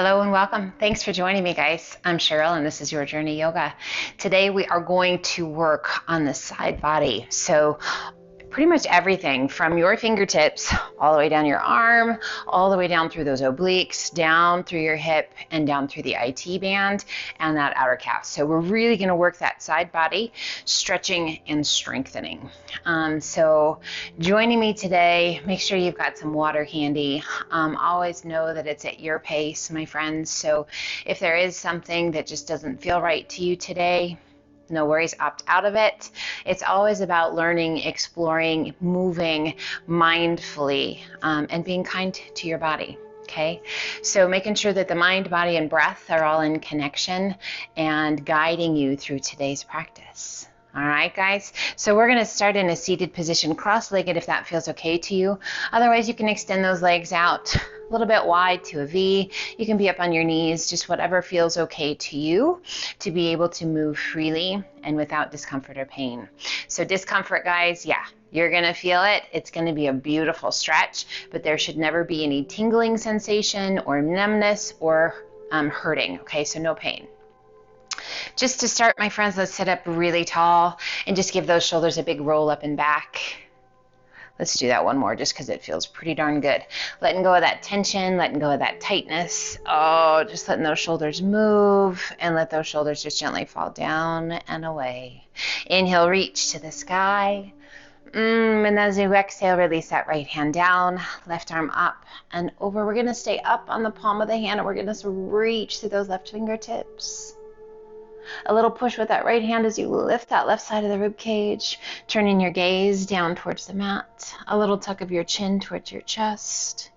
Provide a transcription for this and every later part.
Hello and welcome. Thanks for joining me, guys. I'm Cheryl and this is Your Journey Yoga. Today we are going to work on the side body. So pretty much everything from your fingertips all the way down your arm, all the way down through those obliques, down through your hip, and down through the IT band and that outer calf. So we're really going to work that side body, stretching and strengthening. So joining me today, make sure you've got some water handy. Always know that it's at your pace, my friends. So if there is something that just doesn't feel right to you today, no worries, opt out of it. It's always about learning, exploring, moving mindfully, and being kind to your body. Okay, so making sure that the mind, body, and breath are all in connection and guiding you through today's practice. All right, guys, so we're going to start in a seated position, cross-legged if that feels okay to you. Otherwise, you can extend those legs out a little bit wide to a V. You can be up on your knees, just whatever feels okay to you to be able to move freely and without discomfort or pain. So discomfort, guys, yeah, you're going to feel it. It's going to be a beautiful stretch, but there should never be any tingling sensation or numbness or hurting, okay, so no pain. Just to start, my friends, let's sit up really tall and just give those shoulders a big roll up and back. Let's do that one more just because it feels pretty darn good. Letting go of that tension, letting go of that tightness. Oh, just letting those shoulders move and let those shoulders just gently fall down and away. Inhale, reach to the sky. And as you exhale, release that right hand down, left arm up and over. We're going to stay up on the palm of the hand and we're going to reach through those left fingertips. A little push with that right hand as you lift that left side of the rib cage, turning your gaze down towards the mat. A little tuck of your chin towards your chest.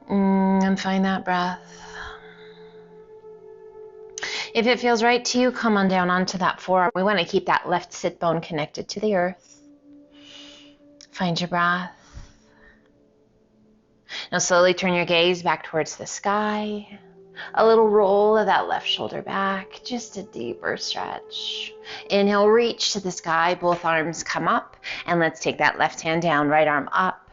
And find that breath. If it feels right to you, come on down onto that forearm. We want to keep that left sit bone connected to the earth. Find your breath. Now slowly turn your gaze back towards the sky. A little roll of that left shoulder back, just a deeper stretch. Inhale, reach to the sky, both arms come up, and let's take that left hand down, right arm up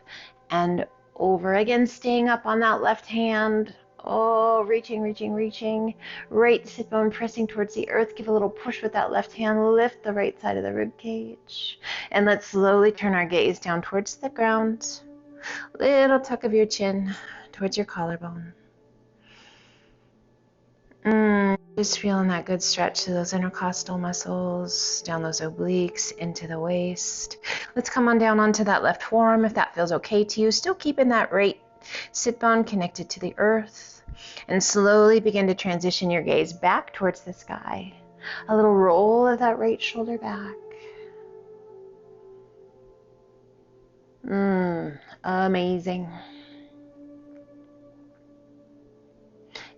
and over again, staying up on that left hand. Oh, reaching, reaching, reaching. Right sit bone pressing towards the earth. Give a little push with that left hand, lift the right side of the rib cage. And let's slowly turn our gaze down towards the ground. Little tuck of your chin towards your collarbone. Just feeling that good stretch to those intercostal muscles, down those obliques, into the waist. Let's come on down onto that left forearm if that feels okay to you. Still keeping that right sit bone connected to the earth. And slowly begin to transition your gaze back towards the sky. A little roll of that right shoulder back. Amazing.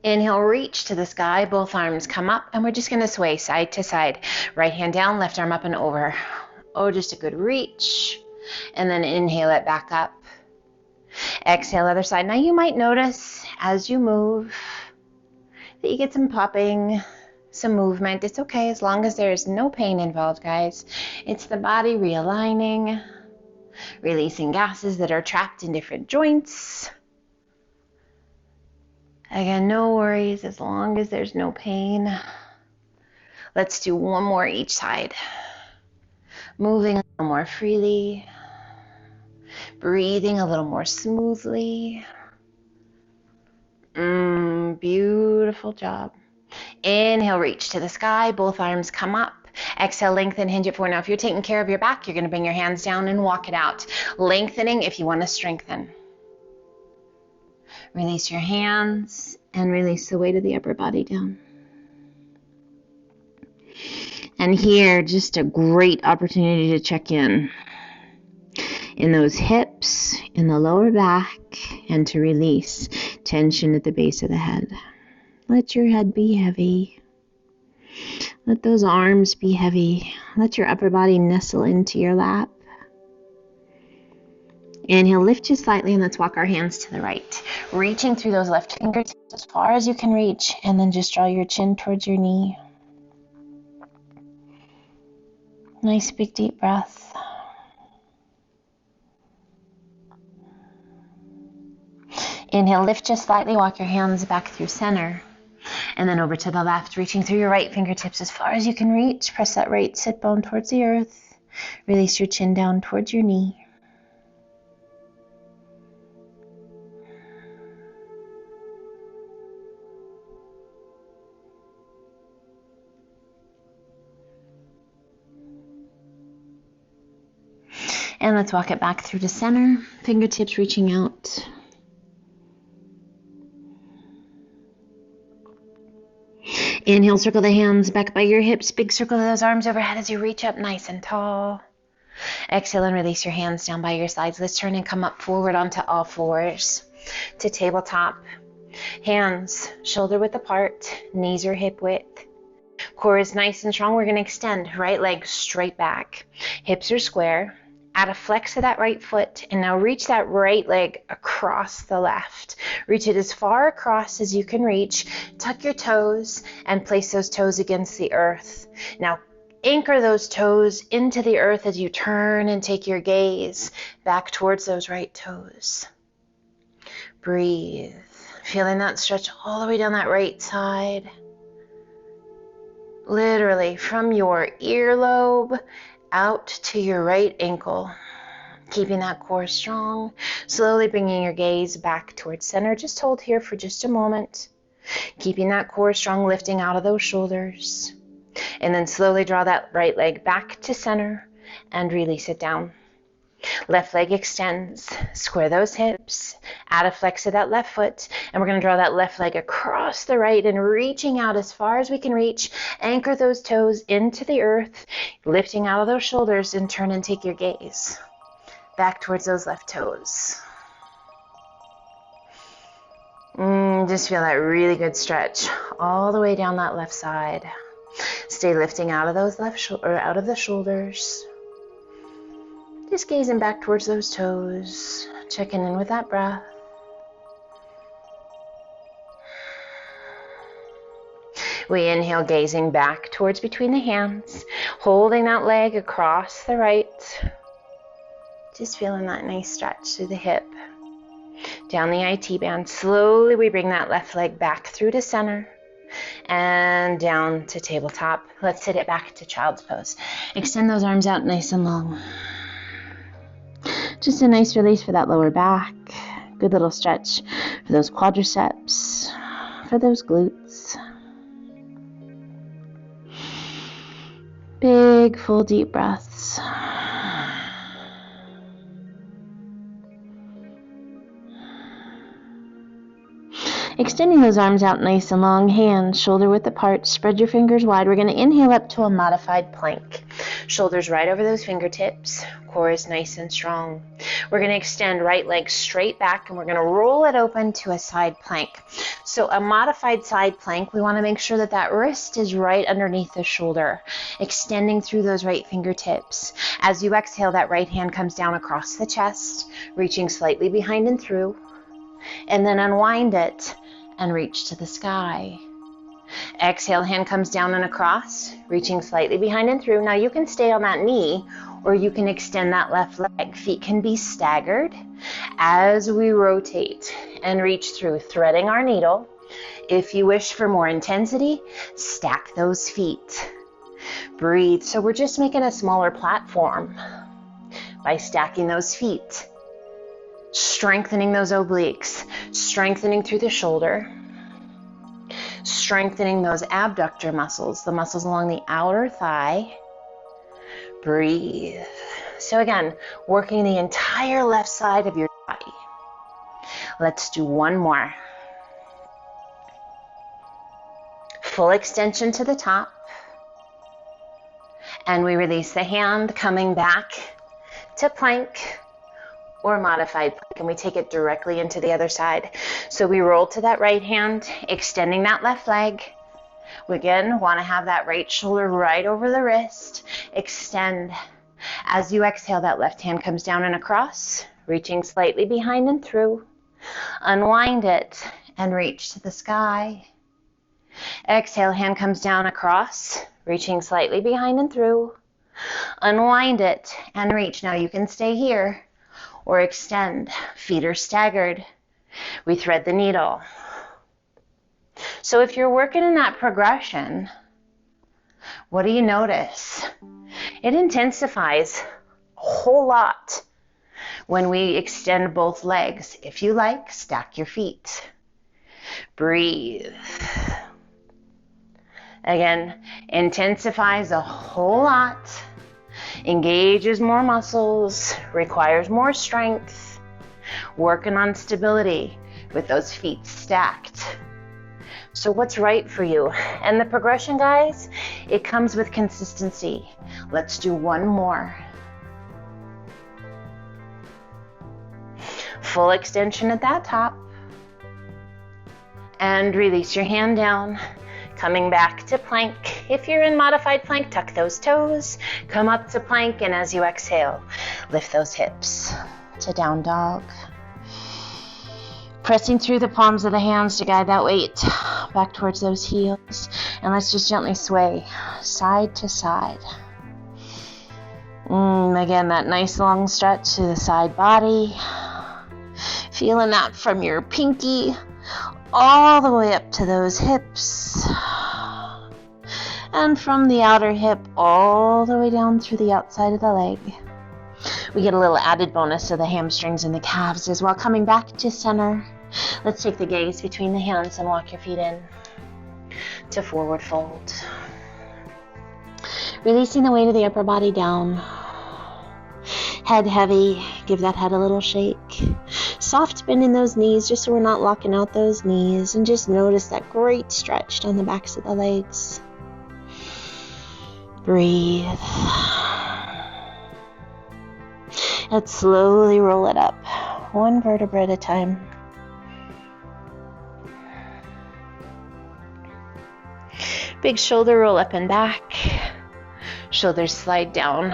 Inhale, reach to the sky, both arms come up, and we're just going to sway side to side. Right hand down, left arm up and over. Oh, just a good reach. And then inhale it back up. Exhale, other side. Now you might notice as you move that you get some popping, some movement. It's okay as long as there's no pain involved, guys. It's the body realigning, releasing gases that are trapped in different joints. Again, no worries as long as there's no pain. Let's do one more each side. Moving a little more freely. Breathing a little more smoothly. Beautiful job. Inhale, reach to the sky. Both arms come up. Exhale, lengthen, hinge it forward. Now, if you're taking care of your back, you're going to bring your hands down and walk it out. Lengthening if you want to strengthen. Release your hands and release the weight of the upper body down. And here, just a great opportunity to check in those hips, in the lower back, and to release tension at the base of the head. Let your head be heavy. Let those arms be heavy. Let your upper body nestle into your lap. Inhale, lift just slightly, and let's walk our hands to the right. Reaching through those left fingertips as far as you can reach, and then just draw your chin towards your knee. Nice big deep breath. Inhale, lift just slightly, walk your hands back through center. And then over to the left, reaching through your right fingertips as far as you can reach. Press that right sit bone towards the earth. Release your chin down towards your knee. And let's walk it back through to center. Fingertips reaching out. Inhale, circle the hands back by your hips. Big circle of those arms overhead as you reach up nice and tall. Exhale and release your hands down by your sides. Let's turn and come up forward onto all fours to tabletop. Hands shoulder width apart, knees are hip width. Core is nice and strong. We're going to extend right leg straight back. Hips are square. Add a flex of that right foot, and now reach that right leg across the left. Reach it as far across as you can reach. Tuck your toes and place those toes against the earth. Now anchor those toes into the earth as you turn and take your gaze back towards those right toes. Breathe. Feeling that stretch all the way down that right side. Literally from your earlobe out to your right ankle, keeping that core strong, slowly bringing your gaze back towards center. Just hold here for just a moment, keeping that core strong, lifting out of those shoulders, and then slowly draw that right leg back to center and release it down. Left leg extends, square those hips, add a flex of that left foot, and we're going to draw that left leg across the right and reaching out as far as we can reach. Anchor those toes into the earth, lifting out of those shoulders, and turn and take your gaze back towards those left toes. Just feel that really good stretch all the way down that left side. Stay lifting out of those out of the shoulders. Just gazing back towards those toes, checking in with that breath. We inhale, gazing back towards between the hands, holding that leg across the right. Just feeling that nice stretch through the hip. Down the IT band, slowly we bring that left leg back through to center and down to tabletop. Let's sit it back to child's pose. Extend those arms out nice and long. Just a nice release for that lower back. Good little stretch for those quadriceps, for those glutes. Big, full, deep breaths. Extending those arms out nice and long, hands shoulder width apart, spread your fingers wide. We're going to inhale up to a modified plank. Shoulders right over those fingertips, core is nice and strong. We're going to extend right leg straight back and we're going to roll it open to a side plank. So a modified side plank, we want to make sure that that wrist is right underneath the shoulder, extending through those right fingertips. As you exhale, that right hand comes down across the chest, reaching slightly behind and through, and then unwind it and reach to the sky. Exhale, hand comes down and across, reaching slightly behind and through. Now you can stay on that knee or you can extend that left leg. Feet can be staggered as we rotate and reach through, threading our needle. If you wish for more intensity, stack those feet. Breathe. So we're just making a smaller platform by stacking those feet. Strengthening those obliques, strengthening through the shoulder, strengthening those abductor muscles, the muscles along the outer thigh. Breathe. So again, working the entire left side of your body. Let's do one more. Full extension to the top. And we release the hand, coming back to plank or modified plank, and we take it directly into the other side. So we roll to that right hand, extending that left leg. We again want to have that right shoulder right over the wrist. Extend. As you exhale, that left hand comes down and across, reaching slightly behind and through. Unwind it and reach to the sky. Exhale, hand comes down across, reaching slightly behind and through. Unwind it and reach. Now you can stay here or extend. Feet are staggered. We thread the needle. So if you're working in that progression, what do you notice? It intensifies a whole lot when we extend both legs. If you like, stack your feet. Breathe. Again, intensifies a whole lot, engages more muscles, requires more strength, working on stability with those feet stacked. So what's right for you? And the progression, guys, it comes with consistency. Let's do one more. Full extension at that top. And release your hand down. Coming back to plank. If you're in modified plank, tuck those toes. Come up to plank, and as you exhale, lift those hips to down dog. Pressing through the palms of the hands to guide that weight back towards those heels. And let's just gently sway side to side. Again, that nice long stretch to the side body. Feeling that from your pinky all the way up to those hips. And from the outer hip all the way down through the outside of the leg. We get a little added bonus of the hamstrings and the calves as well. Coming back to center. Let's take the gaze between the hands and walk your feet in to forward fold. Releasing the weight of the upper body down. Head heavy, give that head a little shake. Soft bend in those knees just so we're not locking out those knees. And just notice that great stretch down the backs of the legs. Breathe. And slowly roll it up, one vertebra at a time. Big shoulder roll up and back. Shoulders slide down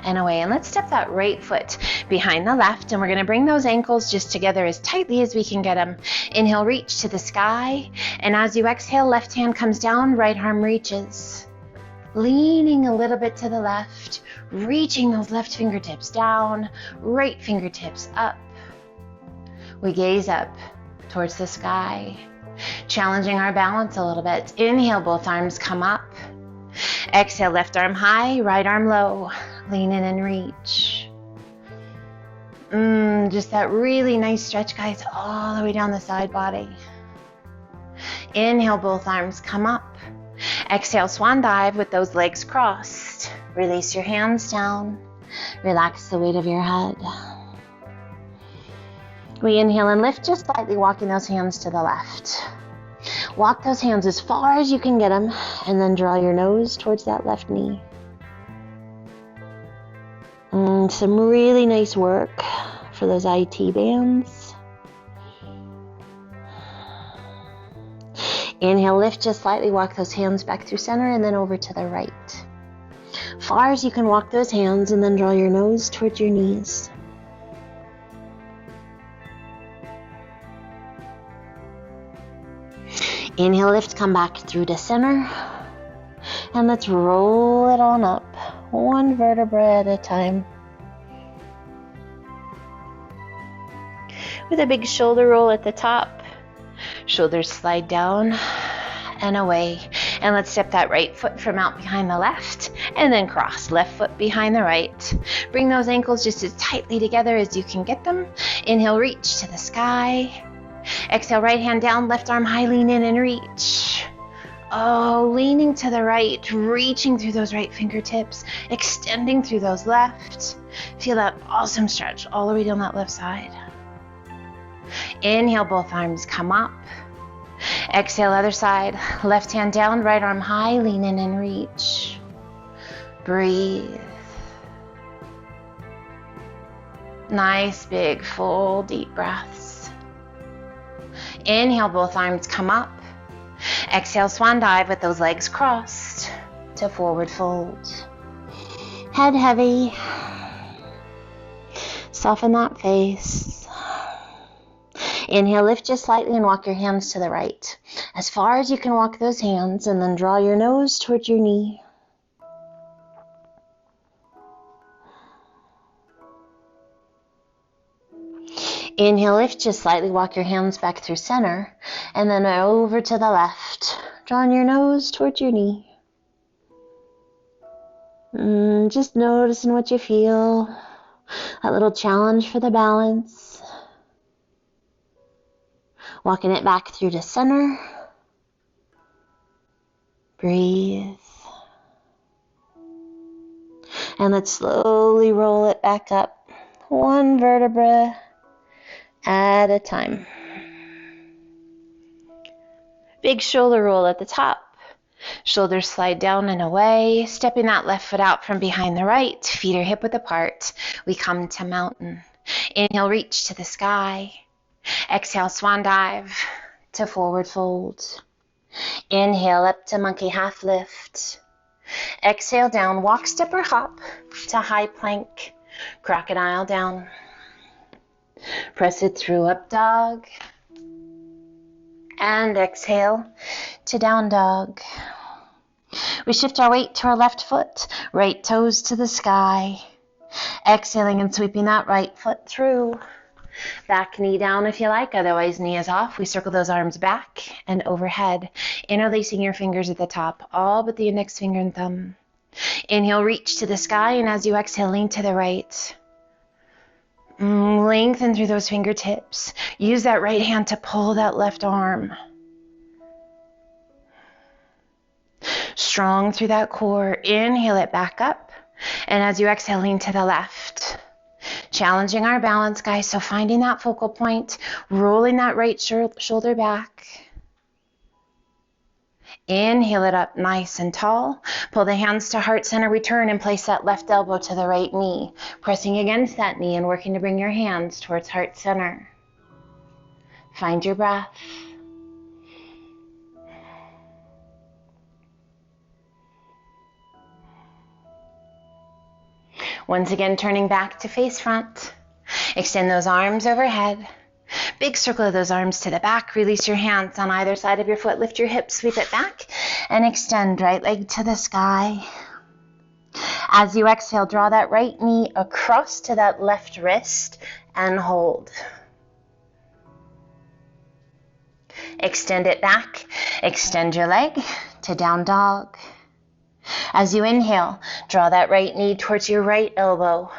and away. And let's step that right foot behind the left. And we're going to bring those ankles just together as tightly as we can get them. Inhale, reach to the sky. And as you exhale, left hand comes down, right arm reaches. Leaning a little bit to the left. Reaching those left fingertips down, right fingertips up. We gaze up towards the sky. Challenging our balance a little bit. Inhale, both arms come up. Exhale, left arm high, right arm low. Lean in and reach. Just that really nice stretch, guys, all the way down the side body. Inhale, both arms come up. Exhale, swan dive with those legs crossed. Release your hands down. Relax the weight of your head. We inhale and lift just slightly, walking those hands to the left. Walk those hands as far as you can get them, and then draw your nose towards that left knee. Some really nice work for those IT bands. Inhale, lift just slightly, walk those hands back through center and then over to the right. Far as you can walk those hands, and then draw your nose towards your knees. Inhale, lift, come back through to center. And let's roll it on up, one vertebra at a time. With a big shoulder roll at the top. Shoulders slide down and away. And let's step that right foot from out behind the left. And then cross left foot behind the right. Bring those ankles just as tightly together as you can get them. Inhale, reach to the sky. Exhale, right hand down, left arm high, lean in and reach. Oh, leaning to the right, reaching through those right fingertips, extending through those left. Feel that awesome stretch all the way down that left side. Inhale, both arms come up. Exhale, other side, left hand down, right arm high, lean in and reach. Breathe. Nice, big, full, deep breaths. Inhale, both arms come up. Exhale, swan dive with those legs crossed to forward fold. Head heavy. Soften that face. Inhale, lift just slightly and walk your hands to the right. As far as you can walk those hands, and then draw your nose towards your knee. Inhale, lift, just slightly walk your hands back through center, and then over to the left, drawing your nose towards your knee. Just noticing what you feel, that little challenge for the balance. Walking it back through to center. Breathe. And let's slowly roll it back up, one vertebra at a time. Big shoulder roll at the top. Shoulders slide down and away, stepping that left foot out from behind the right. Feet are hip width apart. We come to mountain. Inhale, reach to the sky. Exhale, swan dive to forward fold. Inhale, up to monkey half lift. Exhale, down, walk, step, or hop to high plank. Crocodile down. Press it through, up dog. And exhale to down dog. We shift our weight to our left foot, right toes to the sky. Exhaling and sweeping that right foot through. Back knee down if you like, otherwise knee is off. We circle those arms back and overhead, interlacing your fingers at the top, all but the index finger and thumb. Inhale, reach to the sky, and as you exhale, lean to the right. Lengthen through those fingertips. Use that right hand to pull that left arm. Strong through that core. Inhale it back up. And as you exhale, lean to the left. Challenging our balance, guys. So finding that focal point, rolling that right shoulder back. Inhale it up nice and tall. Pull the hands to heart center, return, and place that left elbow to the right knee. Pressing against that knee and working to bring your hands towards heart center. Find your breath. Once again, turning back to face front. Extend those arms overhead. Big circle of those arms to the back. Release your hands on either side of your foot. Lift your hips, sweep it back, and extend right leg to the sky. As you exhale, draw that right knee across to that left wrist and hold. Extend it back. Extend your leg to down dog. As you inhale, draw that right knee towards your right elbow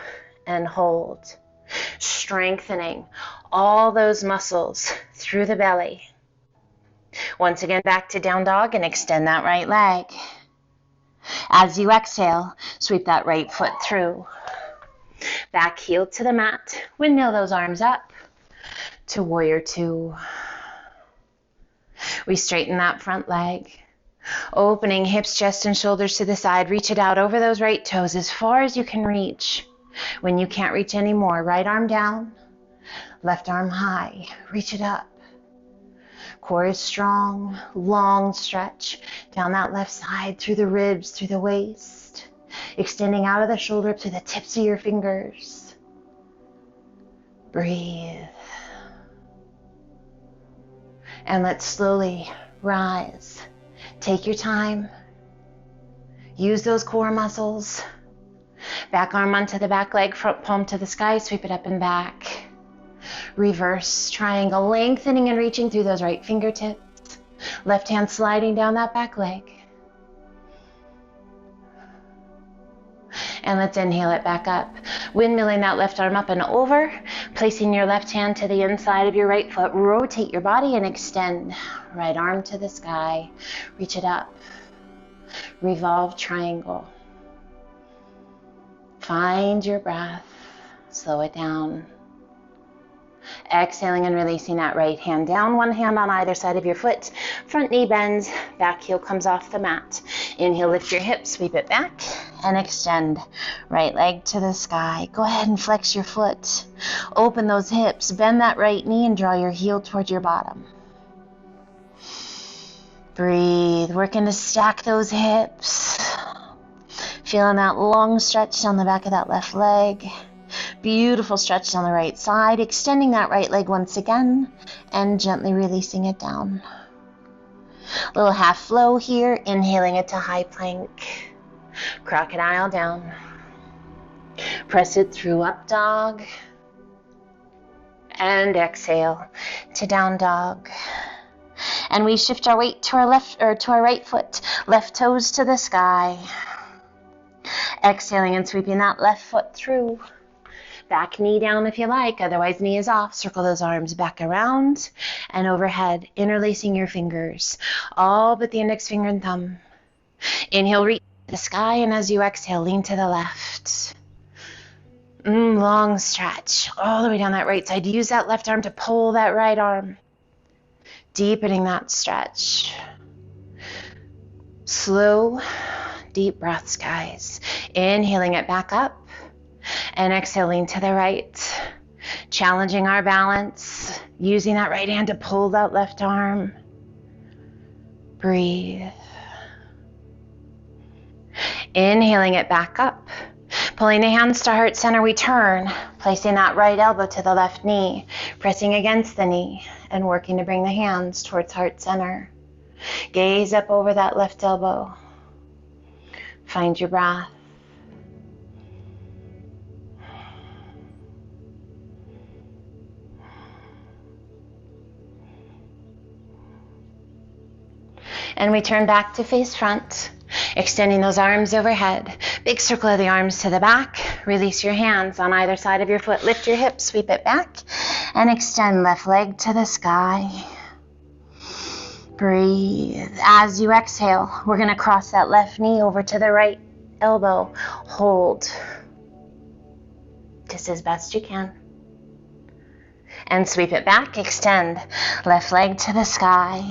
and hold. Strengthening all those muscles through the belly. Once again, back to down dog and extend that right leg. As you exhale, sweep that right foot through. Back heel to the mat. Windmill those arms up to warrior two. We straighten that front leg. Opening hips, chest, and shoulders to the side. Reach it out over those right toes as far as you can reach. When you can't reach anymore, right arm down, left arm high. Reach it up. Core is strong, long stretch down that left side, through the ribs, through the waist. Extending out of the shoulder to the tips of your fingers. Breathe. And let's slowly rise. Take your time. Use those core muscles. Back arm onto the back leg, front palm to the sky, sweep it up and back. Reverse triangle, lengthening and reaching through those right fingertips. Left hand sliding down that back leg. And let's inhale it back up. Windmilling that left arm up and over. Placing your left hand to the inside of your right foot. Rotate your body and extend. Right arm to the sky. Reach it up. Revolve triangle. Find your breath. Slow it down. Exhaling and releasing that right hand down. One hand on either side of your foot. Front knee bends. Back heel comes off the mat. Inhale, lift your hips, sweep it back, and extend. Right leg to the sky. Go ahead and flex your foot. Open those hips. Bend that right knee and draw your heel towards your bottom. Breathe. Working to stack those hips. Feeling that long stretch down the back of that left leg. Beautiful stretch down the right side. Extending that right leg once again and gently releasing it down. Little half flow here. Inhaling it to high plank. Crocodile down. Press it through up dog. And exhale to down dog. And we shift our weight to our left or to our right foot, left toes to the sky. Exhaling and sweeping that left foot through. Back knee down if you like, otherwise knee is off. Circle those arms back around and overhead, interlacing your fingers, all but the index finger and thumb. Inhale, reach to the sky, and as you exhale, lean to the left. Long stretch all the way down that right side. Use that left arm to pull that right arm. Deepening that stretch. Slow, deep breaths, guys. Inhaling it back up and exhaling to the right. Challenging our balance. Using that right hand to pull that left arm. Breathe. Inhaling it back up. Pulling the hands to heart center, we turn, placing that right elbow to the left knee, pressing against the knee, and working to bring the hands towards heart center. Gaze up over that left elbow. Find your breath. And we turn back to face front. Extending those arms overhead. Big circle of the arms to the back. Release your hands on either side of your foot. Lift your hips, sweep it back. And extend left leg to the sky. Breathe. As you exhale, we're going to cross that left knee over to the right elbow. Hold. Just as best you can. And sweep it back. Extend left leg to the sky.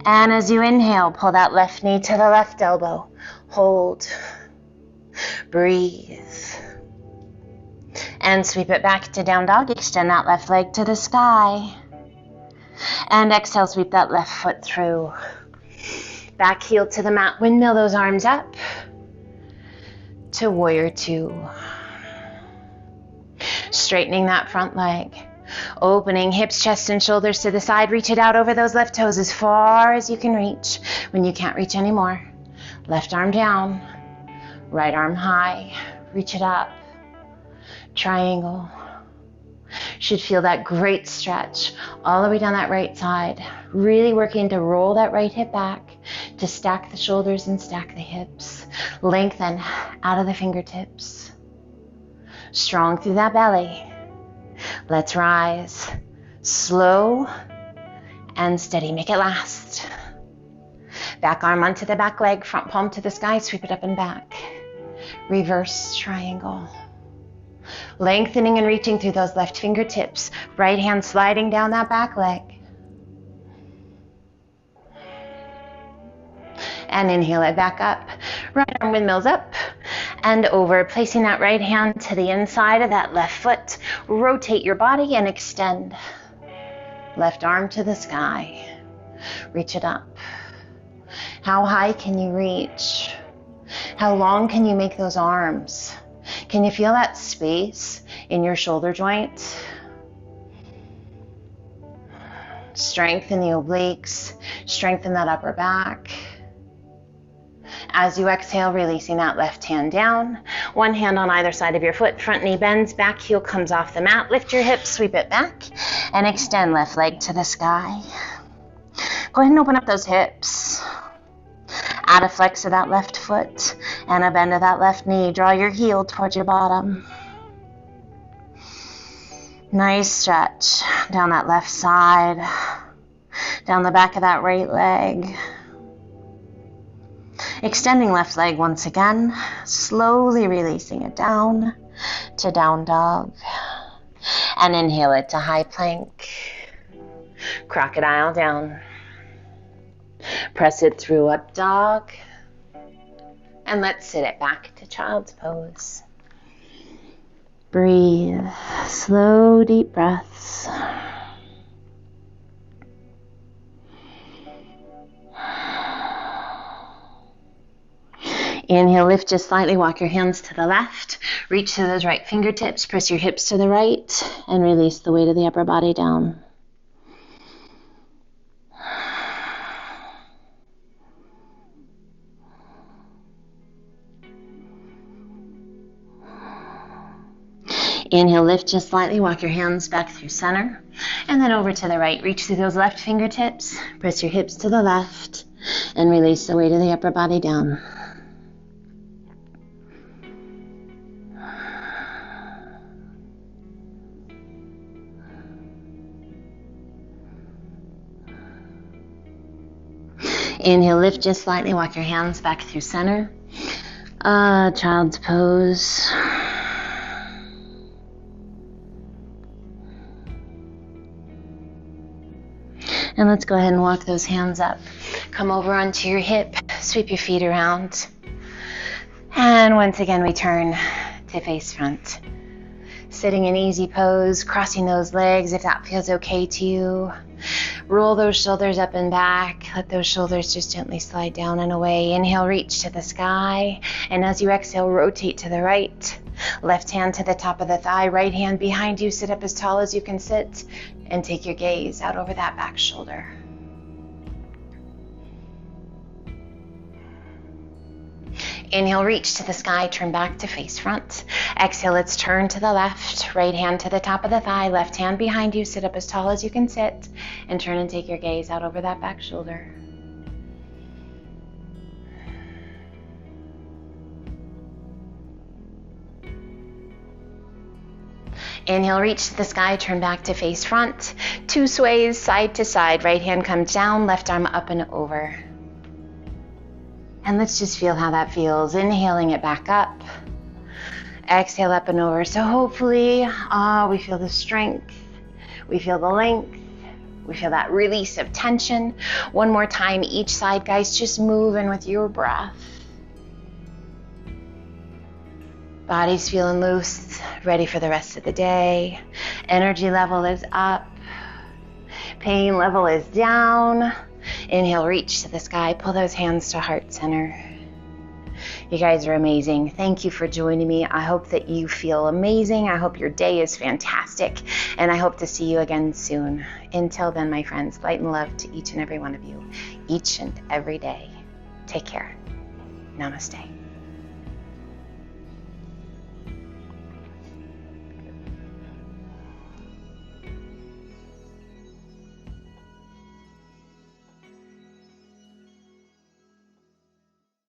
And as you inhale, pull that left knee to the left elbow. Hold. Breathe. And sweep it back to down dog. Extend that left leg to the sky. And exhale, sweep that left foot through. Back heel to the mat. Windmill those arms up to warrior two. Straightening that front leg. Opening hips, chest, and shoulders to the side. Reach it out over those left toes as far as you can reach. When you can't reach anymore, left arm down, right arm high. Reach it up. Triangle. Should feel that great stretch all the way down that right side. Really working to roll that right hip back, to stack the shoulders and stack the hips. Lengthen out of the fingertips. Strong through that belly. Let's rise. Slow and steady. Make it last. Back arm onto the back leg, front palm to the sky, sweep it up and back. Reverse triangle. Lengthening and reaching through those left fingertips. Right hand sliding down that back leg. And inhale it back up. Right arm windmills up and over, placing that right hand to the inside of that left foot. Rotate your body and extend. Left arm to the sky. Reach it up. How high can you reach? How long can you make those arms? Can you feel that space in your shoulder joint? Strengthen the obliques. Strengthen that upper back. As you exhale, releasing that left hand down. One hand on either side of your foot. Front knee bends, back heel comes off the mat. Lift your hips, sweep it back, and extend left leg to the sky. Go ahead and open up those hips. Add a flex of that left foot and a bend of that left knee. Draw your heel towards your bottom. Nice stretch down that left side, down the back of that right leg. Extending left leg once again, slowly releasing it down to down dog. And inhale it to high plank. Crocodile down. Press it through up dog. And let's sit it back to child's pose. Breathe. Slow, deep breaths. Inhale, lift just slightly, walk your hands to the left, reach to those right fingertips, press your hips to the right, and release the weight of the upper body down. Inhale, lift just slightly, walk your hands back through center, and then over to the right. Reach through those left fingertips, press your hips to the left, and release the weight of the upper body down. Inhale, lift just slightly, walk your hands back through center. Child's pose. And let's go ahead and walk those hands up. Come over onto your hip, sweep your feet around. And once again, return to face front. Sitting in easy pose, crossing those legs if that feels okay to you. Roll those shoulders up and back. Let those shoulders just gently slide down and away. Inhale, reach to the sky. And as you exhale, rotate to the right. Left hand to the top of the thigh, right hand behind you. Sit up as tall as you can sit. And take your gaze out over that back shoulder. Inhale, reach to the sky, turn back to face front. Exhale, let's turn to the left. Right hand to the top of the thigh, left hand behind you. Sit up as tall as you can sit. And turn and take your gaze out over that back shoulder. Inhale, reach to the sky, turn back to face front. 2 sways, side to side. Right hand comes down, left arm up and over. And let's just feel how that feels. Inhaling it back up. Exhale up and over. So hopefully, we feel the strength. We feel the length. We feel that release of tension. One more time, each side, guys. Just move in with your breath. Body's feeling loose, ready for the rest of the day. Energy level is up. Pain level is down. Inhale, reach to the sky. Pull those hands to heart center. You guys are amazing. Thank you for joining me. I hope that you feel amazing. I hope your day is fantastic. And I hope to see you again soon. Until then, my friends, light and love to each and every one of you, each and every day. Take care. Namaste.